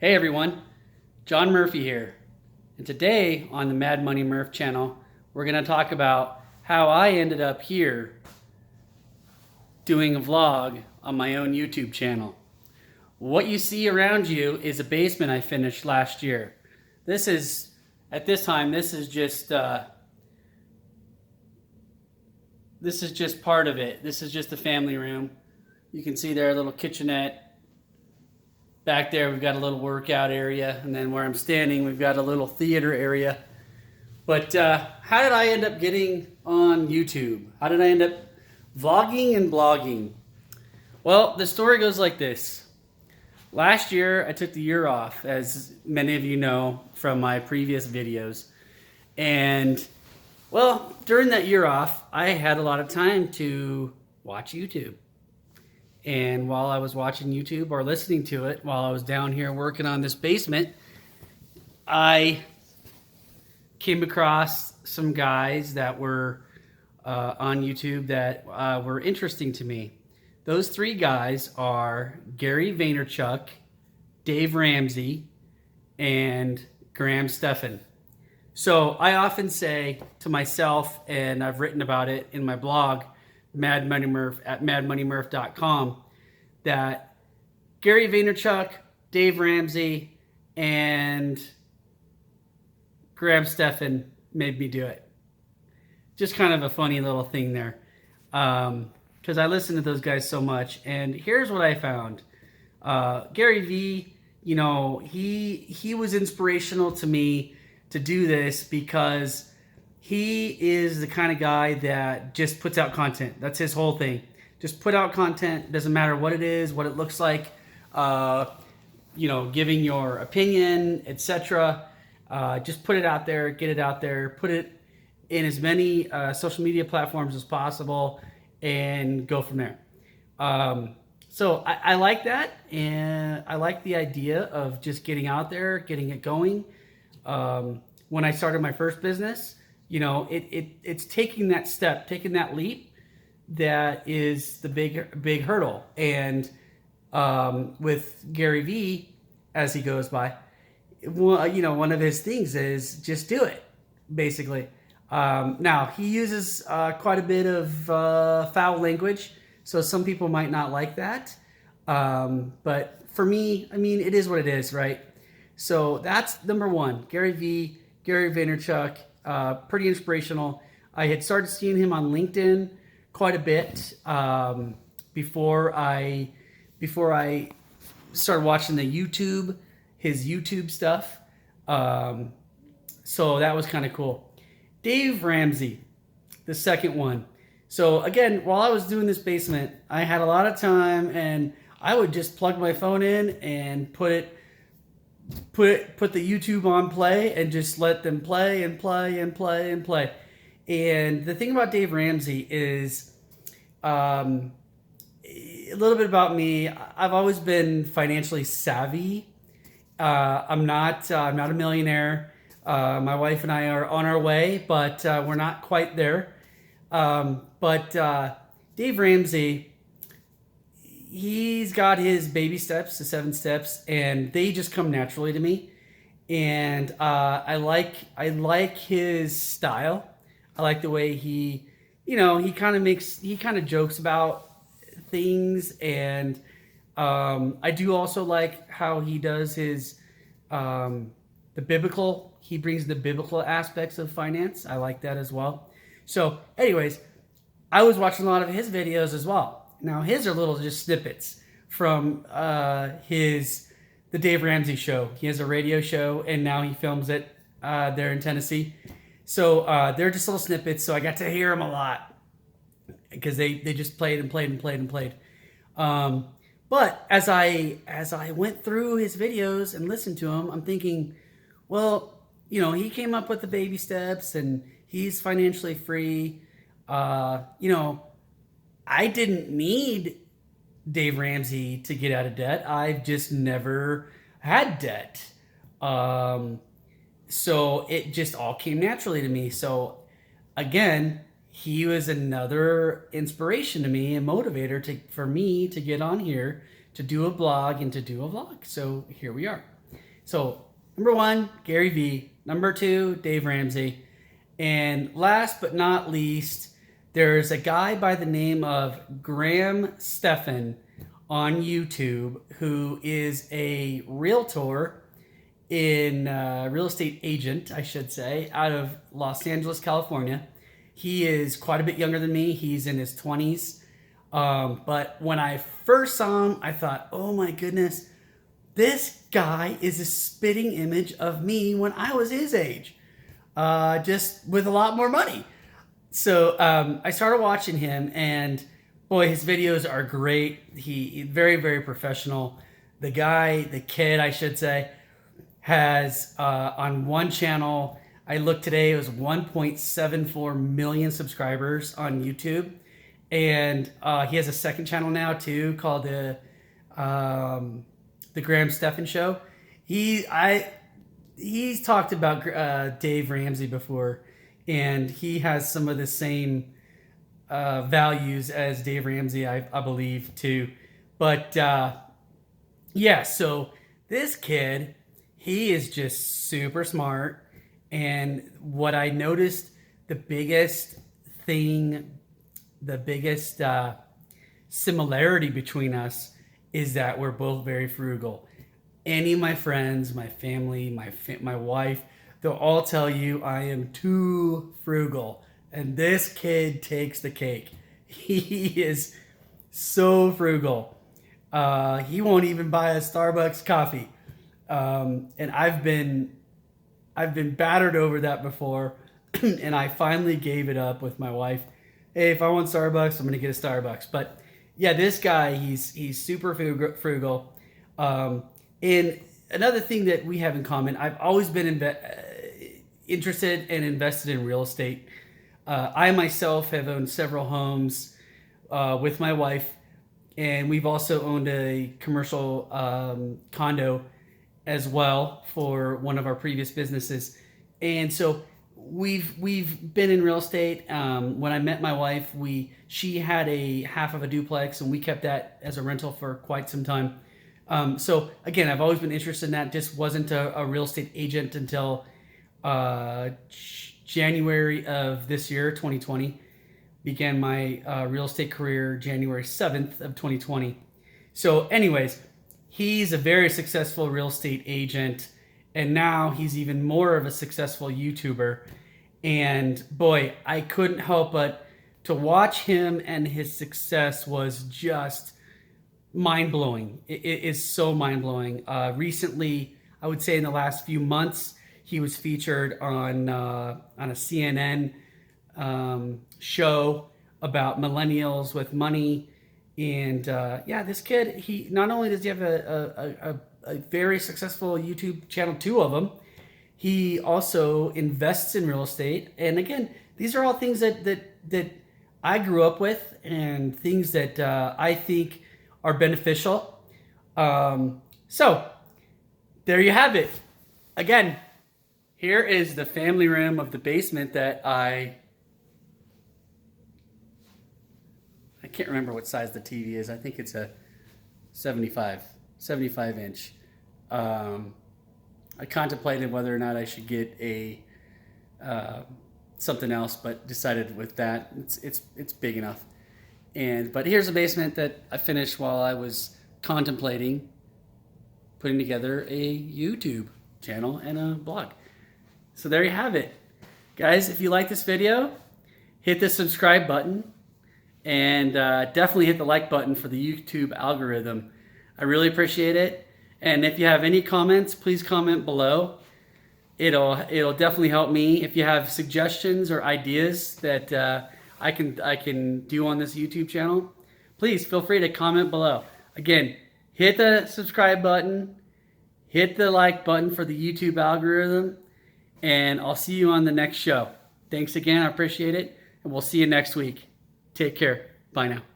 Hey everyone, John Murphy here. And today on the Mad Money Murph channel, we're going to talk about how I ended up here doing a vlog on my own YouTube channel. What you see around you is a basement I finished last year. This is, at this time, this is just part of it. This is just the family room. You can see there a little kitchenette. Back there, we've got a little workout area, and then where I'm standing, we've got a little theater area. But how did I end up getting on YouTube? How did I end up vlogging and blogging? Well, the story goes like this. Last year, I took the year off, as many of you know from my previous videos. And, well, during that year off, I had a lot of time to watch YouTube. And while I was watching YouTube or listening to it, while I was down here working on this basement, I came across some guys that were on YouTube that were interesting to me. Those three guys are Gary Vaynerchuk, Dave Ramsey, and Stephan. So I often say to myself, and I've written about it in my blog, Mad Money Murph at madmoneymurph.com, that Gary Vaynerchuk, Dave Ramsey, and Stephan made me do it. Just kind of a funny little thing there, because I listen to those guys so much. And here's what I found: Gary V, you know, he was inspirational to me to do this because he is the kind of guy that just puts out content. That's his whole thing. Just put out content. Doesn't matter what it is, what it looks like, you know, giving your opinion, etc. Just put it out there, get it out there, put it in as many social media platforms as possible, and go from there. So I like that, and I like the idea of just getting out there, getting it going. When I started my first business, you know, it's taking that step, taking that leap that is the big hurdle. And with Gary V, as he goes by, well, you know, one of his things is just do it, basically. Now, he uses quite a bit of foul language, so some people might not like that. But for me, I mean, it is what it is, right? So that's number one, Gary V, Gary Vaynerchuk. Pretty inspirational. I had started seeing him on LinkedIn quite a bit before I started watching his YouTube stuff. So that was kind of cool. Dave Ramsey, the second one. So again, while I was doing this basement, I had a lot of time, and I would just plug my phone in and put the YouTube on play and just let them play and play and play and play. And the thing about Dave Ramsey is a little bit about me. I've always been financially savvy. I'm not a millionaire. My wife and I are on our way, but we're not quite there. But Dave Ramsey, he's got his baby steps, the 7 steps, and they just come naturally to me. And I like his style. I like the way he, you know, he kind of jokes about things. And I do also like how he does his, he brings the biblical aspects of finance. I like that as well. So anyways, I was watching a lot of his videos as well. Now, his are little just snippets from the Dave Ramsey show. He has a radio show, and now he films it there in Tennessee. So they're just little snippets, so I got to hear him a lot because they just played and played and played and played. But as I went through his videos and listened to him, I'm thinking, well, you know, he came up with the baby steps, and he's financially free. You know, I didn't need Dave Ramsey to get out of debt. I've just never had debt. So it just all came naturally to me. So again, he was another inspiration to me and motivator for me to get on here to do a blog and to do a vlog. So here we are. So number 1, Gary V. Number 2, Dave Ramsey. And last but not least, there's a guy by the name of Stephan on YouTube who is a realtor in real estate agent, I should say, out of Los Angeles, California. He is quite a bit younger than me. He's in his 20s. But when I first saw him, I thought, oh my goodness, this guy is a spitting image of me when I was his age, just with a lot more money. So I started watching him, and boy, his videos are great. He very, very professional. The kid, I should say, has on one channel, I looked today, it was 1.74 million subscribers on YouTube. And he has a second channel now too, called the Stephan Show. He's talked about Dave Ramsey before, and he has some of the same values as Dave Ramsey, I believe, too. But yeah, so this kid, he is just super smart. And what I noticed, the biggest similarity between us is that we're both very frugal. Any of my friends, my family, my wife, they'll all tell you I am too frugal. And this kid takes the cake. He is so frugal. He won't even buy a Starbucks coffee. And I've been battered over that before. And I finally gave it up with my wife. Hey, if I want Starbucks, I'm going to get a Starbucks. But yeah, this guy, he's super frugal. And another thing that we have in common, I've always been interested and invested in real estate. I myself have owned several homes with my wife, and we've also owned a commercial condo as well for one of our previous businesses. And so we've been in real estate. When I met my wife, she had a half of a duplex, and we kept that as a rental for quite some time. So again, I've always been interested in that. Just wasn't a real estate agent until January of this year, 2020. Began my real estate career January 7th of 2020. So anyways, he's a very successful real estate agent, and now he's even more of a successful YouTuber. And boy, I couldn't help but to watch him, and his success was just mind-blowing. It is so mind-blowing. Recently, I would say in the last few months, he was featured on a CNN show about millennials with money. And yeah, this kid, he not only does he have a very successful YouTube channel, 2 of them, he also invests in real estate. And again, these are all things that I grew up with, and things that I think are beneficial. So there you have it. Again, here is the family room of the basement that I can't remember what size the TV is. I think it's a 75 inch. I contemplated whether or not I should get a something else, but decided with that it's big enough. But here's a basement that I finished while I was contemplating putting together a YouTube channel and a blog. So there you have it. Guys, if you like this video, hit the subscribe button, and definitely hit the like button for the YouTube algorithm. I really appreciate it. And if you have any comments, please comment below. It'll definitely help me. If you have suggestions or ideas that I can do on this YouTube channel, please feel free to comment below. Again, hit the subscribe button, hit the like button for the YouTube algorithm, and I'll see you on the next show. Thanks again, I appreciate it, and we'll see you next week. Take care. Bye now.